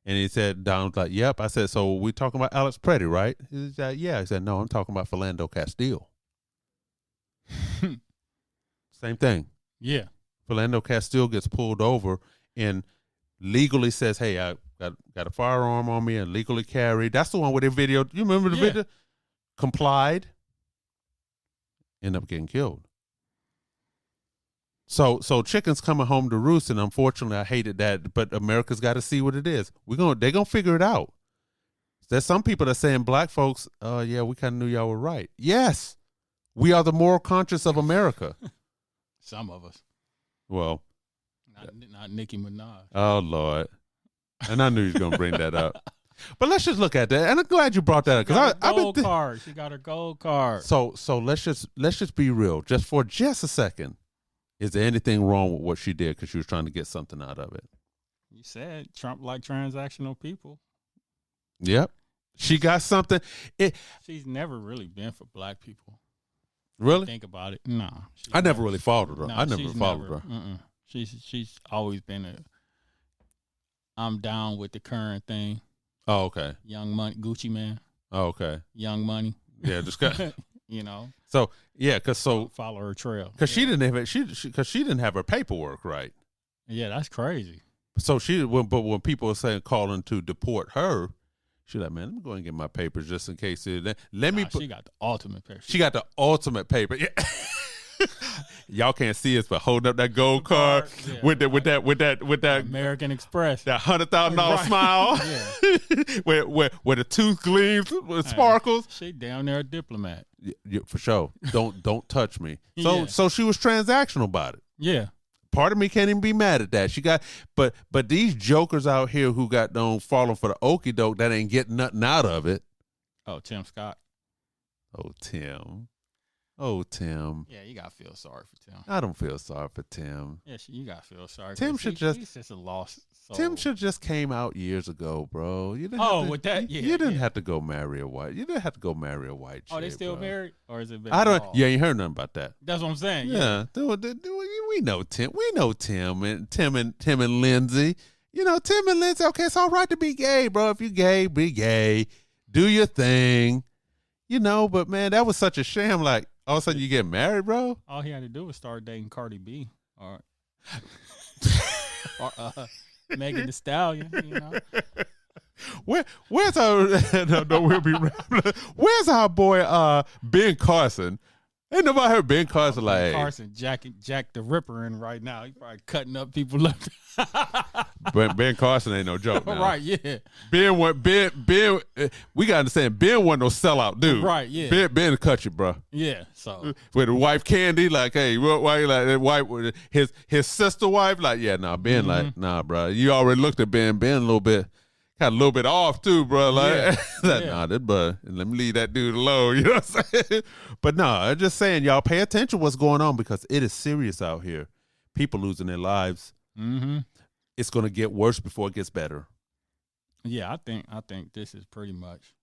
And he said, Don was like, yep. I said, so we talking about Alex Pretty, right? He said, yeah. He said, no, I'm talking about Philando Castile. Same thing. Yeah. Philando Castile gets pulled over and legally says, hey, I got a firearm on me and legally carried. That's the one with the video. You remember the video? Complied. End up getting killed. So chickens coming home to roost, and unfortunately, I hated that. But America's got to see what it is. They're gonna figure it out. There's some people that are saying black folks, yeah, we kind of knew y'all were right. Yes, we are the moral conscience of America. Some of us. Well, not Nicki Minaj. Oh Lord, and I knew you was gonna bring that up. But let's just look at that, and I'm glad you brought that up because I've been card. She got her gold card. So let's just be real, just for a second. Is there anything wrong with what she did because she was trying to get something out of it? You said Trump liked transactional people. Yep. She got something. She's never really been for black people. Really? Think about it. No. I never really followed her. I never followed her. She's always been I'm down with the current thing. Oh, okay. Young Money, Gucci Man. Oh, okay. Young Money. Yeah, just got So yeah, follow her trail because she didn't have she didn't have her paperwork right. Yeah, that's crazy. So when people are saying calling to deport her, She's like, man, let me go and get my papers just in case. Let me put. She got the ultimate paper. She got the ultimate paper. Yeah. Y'all can't see us, but holding up that gold card with that American Express, that $100,000 smile, where the tooth gleams with sparkles. She down there a diplomat. Yeah, for sure. Don't touch me. So she was transactional about it. Yeah. Part of me can't even be mad at that. She got, but these jokers out here who got falling for the okie doke that ain't getting nothing out of it. Oh, Tim Scott. Oh, Tim. Oh, Tim. Yeah, you gotta feel sorry for Tim. I don't feel sorry for Tim. Yeah, you gotta feel sorry. Tim should he's just a lost soul. Tim should just came out years ago, bro. You didn't you didn't have to go marry a white. You didn't have to go marry a white chick. Oh, they still married, or is it? I don't. Yeah, you heard nothing about that. That's what I'm saying. Yeah, we know Tim. We know Tim and Lindsay. You know Tim and Lindsay. Okay, it's all right to be gay, bro. If you gay, be gay. Do your thing. You know, but man, that was such a sham. Like. All of a sudden you get married, bro? All he had to do was start dating Cardi B or Megan Thee Stallion, you know. Where's our where's our boy Ben Carson? Ain't nobody heard Ben Carson Ben Carson Jack the Ripper in right now. He probably cutting up people left. But Ben Carson ain't no joke now. Right, yeah. Ben we gotta understand Ben wasn't no sellout dude. Right, yeah. Ben cut you, bro. Yeah, so with the wife Candy, like, hey, why you like that wife with his sister wife? Like, yeah, nah, Ben like, nah, bro. You already looked at Ben a little bit. Got a little bit off too, bro. Like, nah, that bro. Let me leave that dude alone. You know what I'm saying? But no, I'm just saying, y'all pay attention to what's going on because it is serious out here. People losing their lives. Mm-hmm. It's gonna get worse before it gets better. Yeah, I think this is pretty much.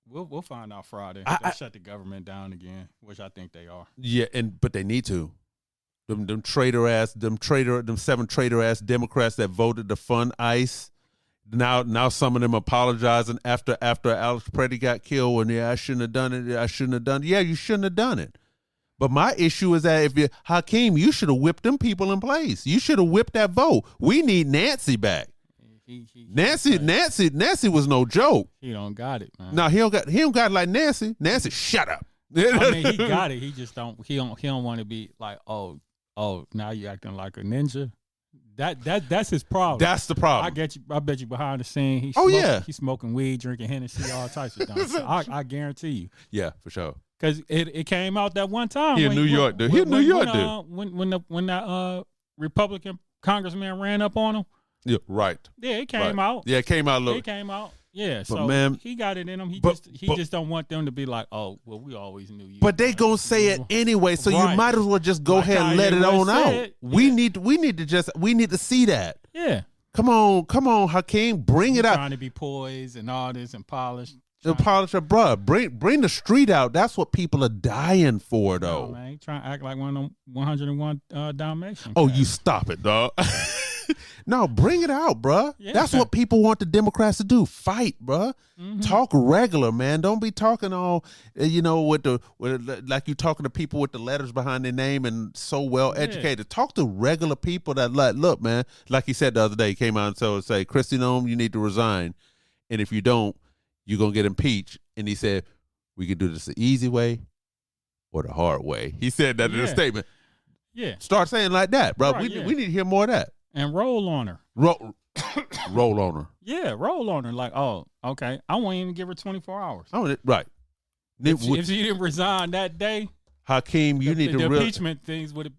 We'll find out Friday. They shut the government down again, which I think they are. Yeah, but they need to. Them 7 traitor ass Democrats that voted to fund ICE. Now some of them apologizing after Alex Preddy got killed and I shouldn't have done it. I shouldn't have done it. Yeah, you shouldn't have done it. But my issue is that Hakeem, you should have whipped them people in place. You should have whipped that vote. We need Nancy back. Nancy was no joke. He don't got it, man. No, he don't got it like Nancy. Nancy, shut up. I mean, he got it. He just don't. He don't want to be like, oh, now you acting like a ninja. That's his problem. That's the problem. I bet you behind the scene. He's smoking weed, drinking Hennessy, all types of stuff. So I guarantee you. Yeah, for sure. Because it came out that one time. He in New York, dude. He in New York, dude. When that Republican congressman ran up on him. Yeah, right. Yeah, it came out. Yeah, it came out a little. It came out. Yeah, but so man, he got it in him. He just don't want them to be like, oh, well, we always knew you. But they gonna say it anyway, so you might as well just go ahead and let it on out. We need to see that. Yeah. Come on, Hakeem, bring it out. Trying to be poised and all this and polished. Polish it, bro. Bring the street out. That's what people are dying for, though. No, man, he trying to act like one of them 101 Dalmatians. Oh, you stop it, dog. No, bring it out, bro. Yeah. That's what people want the Democrats to do. Fight, bro. Mm-hmm. Talk regular, man. Don't be talking all, with like you talking to people with the letters behind their name and so well educated. Talk to regular people that like, look, man. Like he said the other day, he came out and say, Kristi Noem, you need to resign, and if you don't, you're gonna get impeached. And he said, we can do this the easy way or the hard way. He said that in a statement. Yeah. Start saying like that, bro. Right, we need to hear more of that. And roll on her. Roll on her. Yeah, roll on her. Like, oh, okay. I won't even give her 24 hours. Right. If she didn't resign that day, Hakeem, you need to the impeachment things would have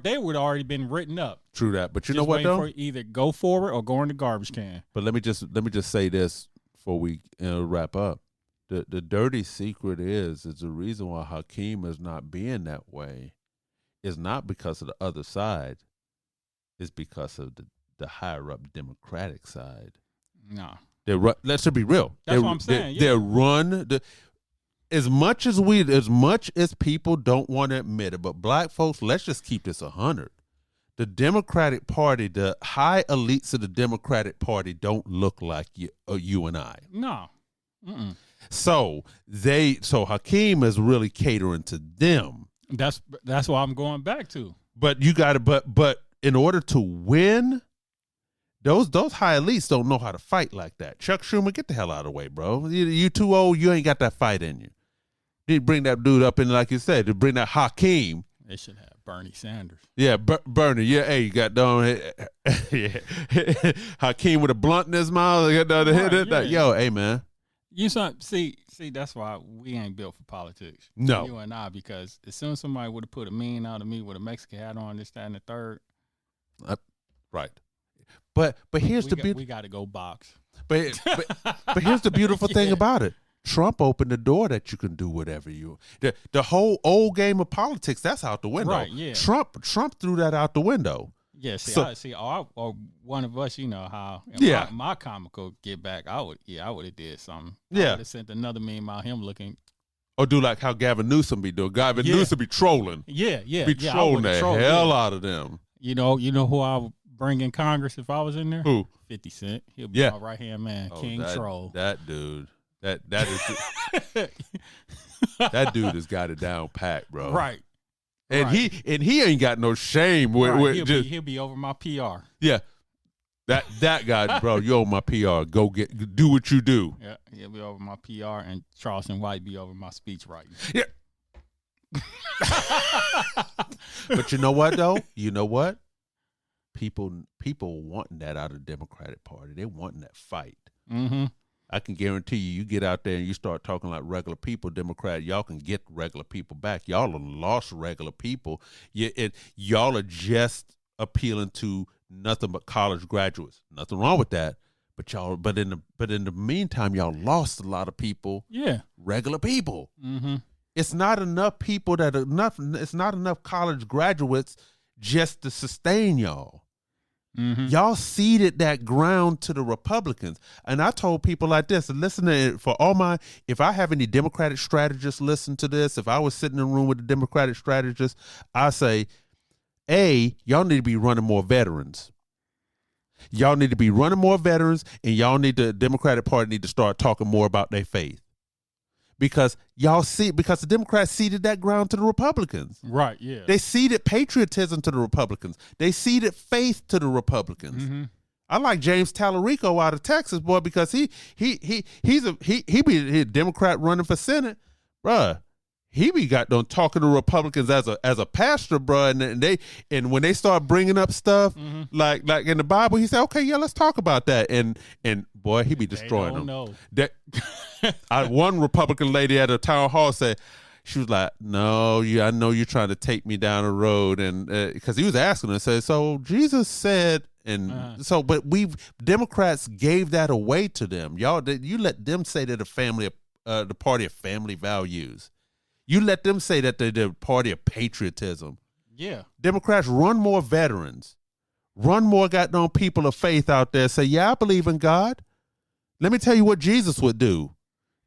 they would have already been written up. True that, but you know what though? For either go forward or go in the garbage can. But let me just say this before we wrap up. The dirty secret is the reason why Hakeem is not being that way is not because of the other side. It's because of the higher up Democratic side. No, let's be real. That's what I'm saying. They're run as much as people don't want to admit it. But black folks, let's just keep this 100. The Democratic Party, the high elites of the Democratic Party, don't look like you and I. No. Mm-mm. So Hakeem is really catering to them. That's what I'm going back to. But you got to, but in order to win, Those high elites don't know how to fight like that. Chuck Schumer, get the hell out of the way, bro. You too old. You ain't got that fight in you. You bring that dude up in, like you said, to bring that Hakeem. They should have Bernie Sanders. Yeah, Bernie. Yeah, hey, you got down. Yeah. Hakeem with a blunt in his mouth. Yeah. Yo, hey, man. See, that's why we ain't built for politics. No. You and I, because as soon as somebody would have put a mean out of me with a Mexican hat on, this, that, and the third. Right. But here's we got to go box. But here's the beautiful thing about it. Trump opened the door that you can do whatever you. The whole old game of politics, that's out the window. Right, yeah. Trump threw that out the window. Yeah, or one of us, you know how. My comical get back, I would have did something. I would have sent another meme out him looking. Or do like how Gavin Newsom be doing. Gavin Newsom be trolling. Yeah. Be trolling the hell out of them. You know who I would bring in Congress if I was in there? Who? 50 Cent. He'll be my right hand man, King Troll. That dude. That is that dude has got it down pat, bro. Right. And he ain't got no shame with he'll be over my PR. Yeah. That guy, bro, you owe my PR. Go do what you do. Yeah, he'll be over my PR, and Charleston White be over my speech writing. Yeah. But you know what though? You know what? People wanting that out of the Democratic Party. They wanting that fight. Mm-hmm. I can guarantee you get out there and you start talking like regular people, Democrat, y'all can get regular people back. Y'all have lost regular people. Y'all are just appealing to nothing but college graduates. Nothing wrong with that. But in the meantime, y'all lost a lot of people. Yeah. Regular people. Mm-hmm. It's not enough people it's not enough college graduates just to sustain y'all. Mm-hmm. Y'all ceded that ground to the Republicans. And I told people like this, and listen to it, if I have any Democratic strategists listen to this, if I was sitting in a room with a Democratic strategist, I say, y'all need to be running more veterans. Y'all need to be running more veterans, and the Democratic Party need to start talking more about their faith. Because the Democrats ceded that ground to the Republicans. Right, yeah. They ceded patriotism to the Republicans. They ceded faith to the Republicans. Mm-hmm. I like James Tallarico out of Texas, boy, because he be a Democrat running for Senate, bruh. He be got done talking to Republicans as a pastor, bruh, and when they start bringing up stuff like in the Bible, he said, okay, yeah, let's talk about that, and boy, he be destroying them. Know. One Republican lady at a town hall said, she was like, no, I know you're trying to take me down the road, and because he was asking her, said, so Jesus said, and but Democrats gave that away to them, y'all. You let them say that the party of family values. You let them say that they're the party of patriotism. Yeah. Democrats, run more veterans. Run more goddamn people of faith out there. Say, yeah, I believe in God. Let me tell you what Jesus would do.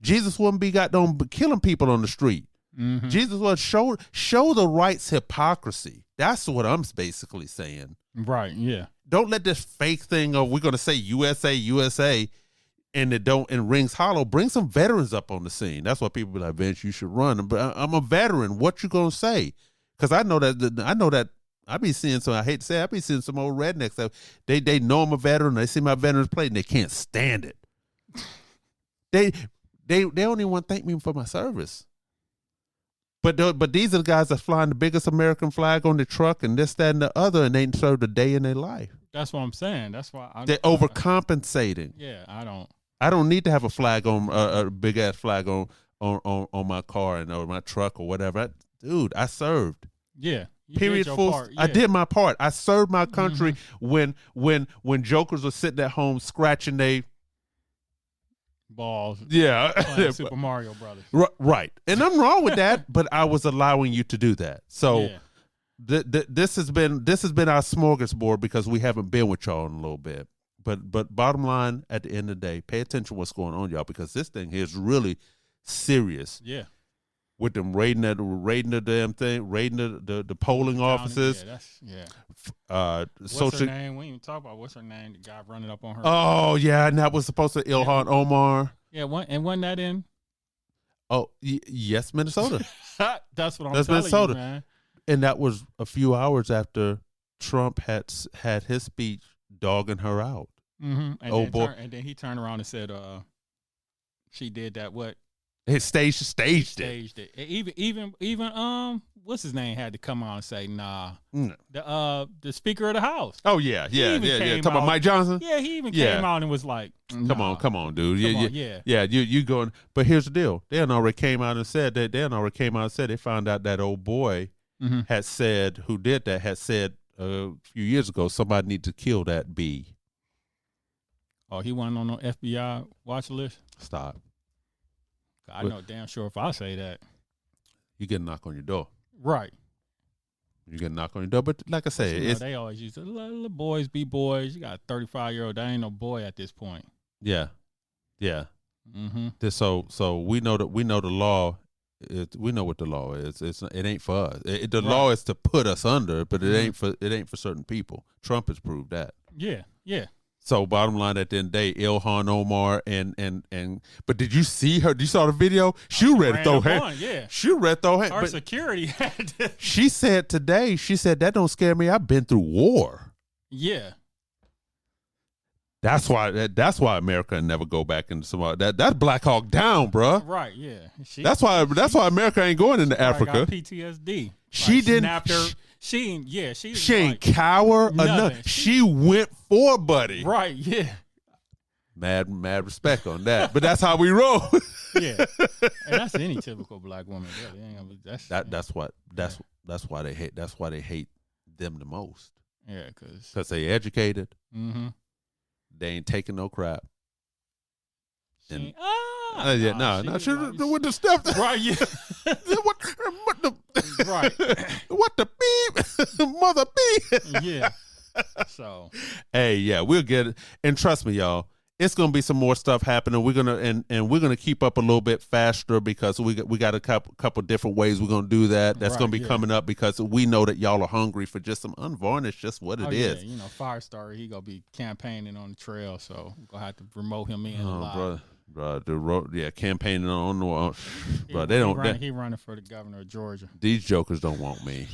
Jesus wouldn't be goddamn killing people on the street. Mm-hmm. Jesus would show the right's hypocrisy. That's what I'm basically saying. Right, yeah. Don't let this fake thing of we're going to say USA, and it rings hollow. Bring some veterans up on the scene. That's why people be like, Vince, you should run. But I'm a veteran. What you gonna say? Because I know that I be seeing some. I hate to say, I be seeing some old rednecks that they know I'm a veteran. They see my veterans play and they can't stand it. They don't even want to thank me for my service. But these are the guys that flying the biggest American flag on the truck and this, that, and the other, and they ain't served a day in their life. That's what I'm saying. That's why they're overcompensating. Yeah, I don't need to have a flag on a big ass flag on my car or my truck or whatever. Dude, I served. Yeah. Period. Full. Yeah. I did my part. I served my country when jokers were sitting at home scratching their balls. Yeah. Super Mario Brothers. Right. And nothing wrong with that, but I was allowing you to do that. So this has been our smorgasbord because we haven't been with y'all in a little bit. But bottom line, at the end of the day, pay attention to what's going on, y'all, because this thing here is really serious. Yeah. With them raiding the damn thing, raiding the polling offices. What's her name? We didn't even talk about what's her name. The guy running up on her. Oh yeah, and that was supposed to Ilhan Omar. Yeah, wasn't that in? Oh yes, Minnesota. That's what I'm That's telling Minnesota. You, man. And that was a few hours after Trump had his speech dogging her out. And oh boy, and then he turned around and said, she did that. What? It staged it. Even what's his name had to come on and say, nah. The Speaker of the House. Oh yeah. Talking about Mike Johnson. Yeah, he even came out and was like, nah. Come on, dude. You going? But here's the deal. They already came out and said that. They found out that old boy had said, who did that, had said a few years ago, somebody need to kill that bee. Oh, he wasn't on no FBI watch list. Stop. I know damn sure if I say that, you get a knock on your door. Right. You get a knock on your door, but like I say, they always use the boys be boys. You got a 35-year-old. That ain't no boy at this point. Yeah. So we know the law. We know what the law is. It ain't for us. The law is to put us under, but it ain't for certain people. Trump has proved that. Yeah. So bottom line, at the end of the day, Ilhan Omar but did you see her? You saw the video? She read throw hand. Yeah. She read throw hand. Our security had to. She said today, that don't scare me. I've been through war. Yeah. That's why America never go back into some that's Black Hawk Down, bro. Right, yeah. That's why America ain't going into Africa. Got PTSD. She didn't. She ain't cower enough. She went for buddy. Right, yeah. Mad respect on that. But that's how we roll. Yeah. And that's any typical black woman. That's why they hate them the most. Yeah, because they educated. Mm-hmm. They ain't taking no crap. She with the stuff. Right, yeah. What the beep? Mother beep. Yeah. So. Hey, yeah, we'll get it. And trust me, y'all, it's gonna be some more stuff happening. We're gonna keep up a little bit faster because we got a couple different ways we're gonna do that. That's gonna be coming up because we know that y'all are hungry for just some unvarnished, just what it is. You know, Firestarter, he gonna be campaigning on the trail, so we're gonna have to promote him in a lot. Bro, campaigning on bro. He running for the governor of Georgia. These jokers don't want me.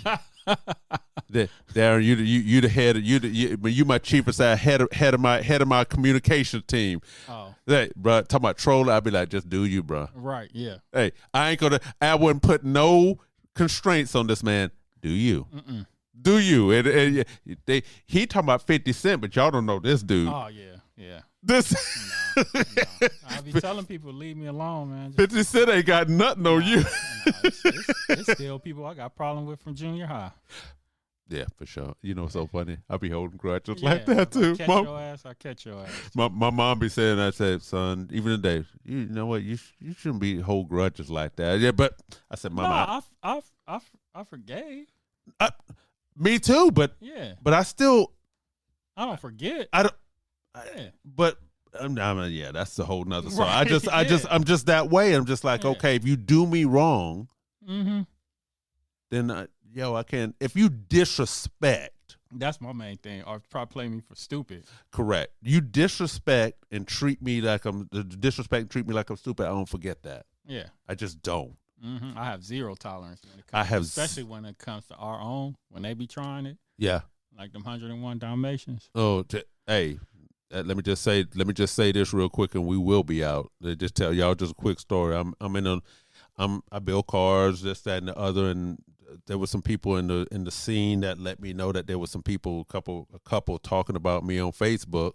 Darren, you the head. You my chief of staff, head of my communication team. Oh, hey, bro, talking about trolling, I'd be like, just do you, bro. Right, yeah. Hey, I wouldn't put no constraints on this man. Do you? Mm-mm. Do you? He talking about 50 Cent, but y'all don't know this dude. Oh yeah. This. No. I be telling people, leave me alone, man. 50 Cent ain't got nothing on you. It's still people I got problem with from junior high. Yeah, for sure. You know what's so funny? I be holding grudges like that too. I catch your ass. My mom be saying, I said, son, even today, you know what? You shouldn't be hold grudges like that. Yeah, but I said, Mama, I forgave. Me too, but yeah, but I don't forget. But yeah, that's a whole nother story. Right, I'm just that way. I'm just like, okay, if you do me wrong, then I can't. If you disrespect, that's my main thing. Or probably play me for stupid. Correct. You disrespect and treat me like I'm stupid. I don't forget that. Yeah, I just don't. Mm-hmm. I have zero tolerance when it comes, especially when it comes to our own, when they be trying it. Yeah. Like them 101 Dalmatians. Oh, hey, let me just say this real quick, and we will be out. Just tell y'all just a quick story. I build cars, this, that, and the other, and there were some people in the scene that let me know that there were some people, a couple talking about me on Facebook,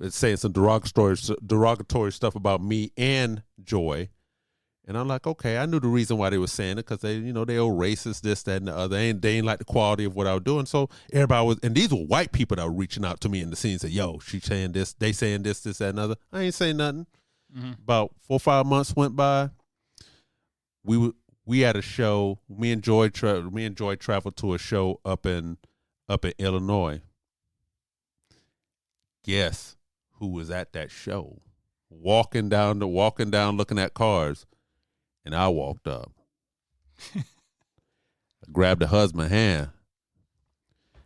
saying some derogatory stuff about me and Joy. And I'm like, okay, I knew the reason why they were saying it because they all racist, this, that, and the other. They ain't like the quality of what I was doing. So everybody was, and these were white people that were reaching out to me in the scene and said, yo, she saying this, they saying this, that, and other. I ain't saying nothing. Mm-hmm. About 4 or 5 months went by. We had a show. Me and Joy traveled to a show up in Illinois. Guess who was at that show? Walking down, looking at cars. And I walked up. I grabbed the husband's hand,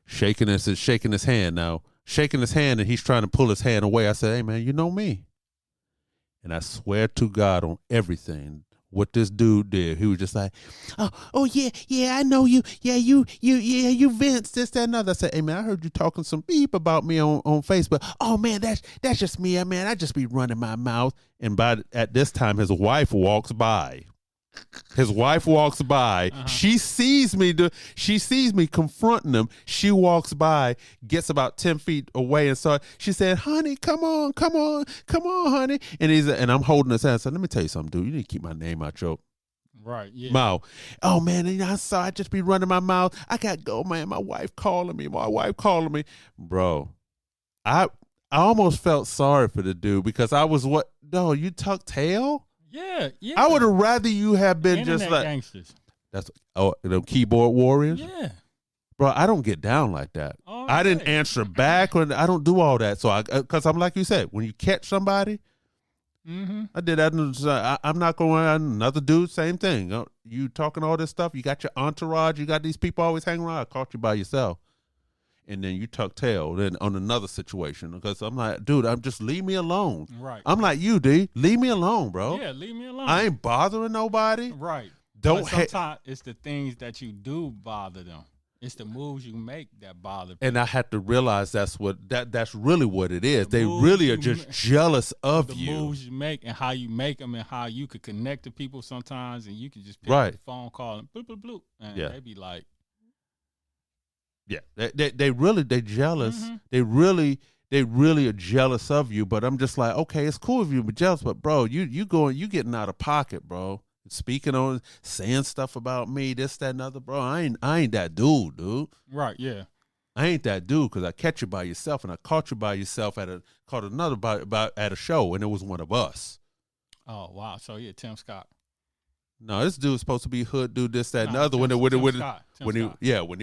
shaking his hand. Now, shaking his hand, and he's trying to pull his hand away. I said, hey, man, you know me. And I swear to God on everything, what this dude did. He was just like, oh yeah, I know you. Yeah, you Vince, this, that, and other. I said, hey man, I heard you talking some beep about me on Facebook. Oh man, that's just me, man. I just be running my mouth. And at this time, his wife walks by. Uh-huh. She sees me confronting him. She walks by, gets about 10 feet away, and she said, honey, come on, honey. And I'm holding his hand. I said, let me tell you something, dude. You need to keep my name out your mouth. Oh man, I just be running my mouth. I got to go, man. My wife calling me. Bro, I almost felt sorry for the dude because I was you tuck tail? Yeah. I would have rather you have been Internet just like gangsters. The keyboard warriors. Yeah, bro, I don't get down like that. I didn't answer back, or I don't do all that. So because I'm like you said, when you catch somebody, I did that. I'm not going. Another dude, same thing. You talking all this stuff. You got your entourage. You got these people always hanging around. I caught you by yourself. And then you tuck tail then on another situation because I'm like, dude, leave me alone. Right. I'm like you, D. Leave me alone, bro. Yeah, leave me alone. I ain't bothering nobody. Right. Sometimes it's the things that you do bother them. It's the moves you make that bother people. And I had to realize that's really what it is. They really are just jealous of you. The moves you make and how you make them and how you could connect to people sometimes, and you can just pick up the phone call and bloop bloop bloop, and they be like. Yeah, they jealous. They really are jealous of you. But I'm just like, okay, it's cool if you be jealous, but bro, you getting out of pocket, bro. Saying stuff about me, this, that, and other, bro. I ain't that dude. Right? Yeah. I ain't that dude because I catch you by yourself, and I caught you by yourself at a show, and it was one of us. Oh wow! So yeah, Tim Scott. No, this dude's supposed to be hood dude, this, that, and the other. When he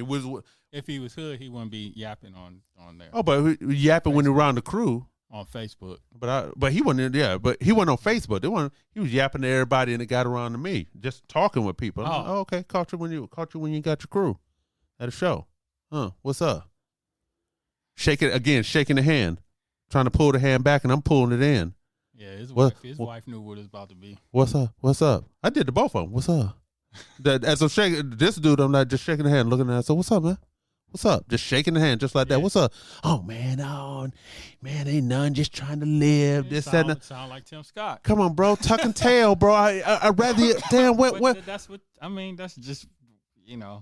was. If he was hood, he wouldn't be yapping on there. Oh, but he yapping when he around the crew on Facebook. But he wasn't. Yeah, but he wasn't on Facebook. He was yapping to everybody, and it got around to me, just talking with people. I'm like, okay, caught you when you got your crew at a show. What's up? Shaking the hand, trying to pull the hand back, and I'm pulling it in. Yeah, his wife knew what it was about to be. What's up? I did the both of them. What's up? As I'm shaking this dude, I'm not just shaking the hand, looking at him. So what's up, man? What's up? Just shaking the hand, just like that. What's up? Oh man, ain't none. Just trying to live. Sound like Tim Scott. Come on, bro. Tuck and tail, bro. I rather you. Damn, what? That's what I mean. That's just I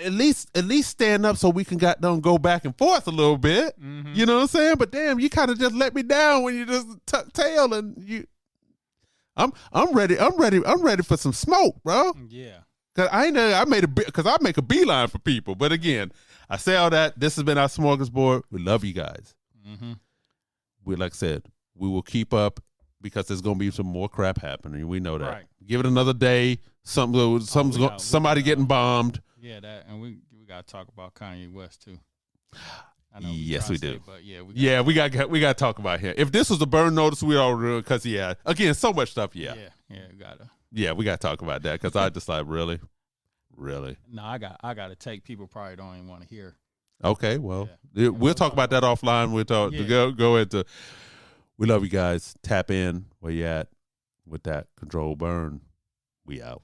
at least stand up so we can don't go back and forth a little bit. Mm-hmm. You know what I'm saying? But damn, you kind of just let me down when you just tuck tail and you. I'm ready. I'm ready for some smoke, bro. Yeah. Cause I make a beeline for people. But again, I say all that. This has been our smorgasbord. We love you guys. Mm-hmm. Like I said, we will keep up because there's gonna be some more crap happening. We know that. Right. Give it another day. Somebody getting bombed. Yeah, that, and we gotta talk about Kanye West too. Yes, we do. We got to talk about him. If this was a burn notice, we all do because again, so much stuff. We gotta. Yeah, we got to talk about that because I just like really. No, I got to take people probably don't even want to hear. Okay, well, we'll talk about that offline. We'll talk go into. We love you guys. Tap in where you at with that control burn. We out.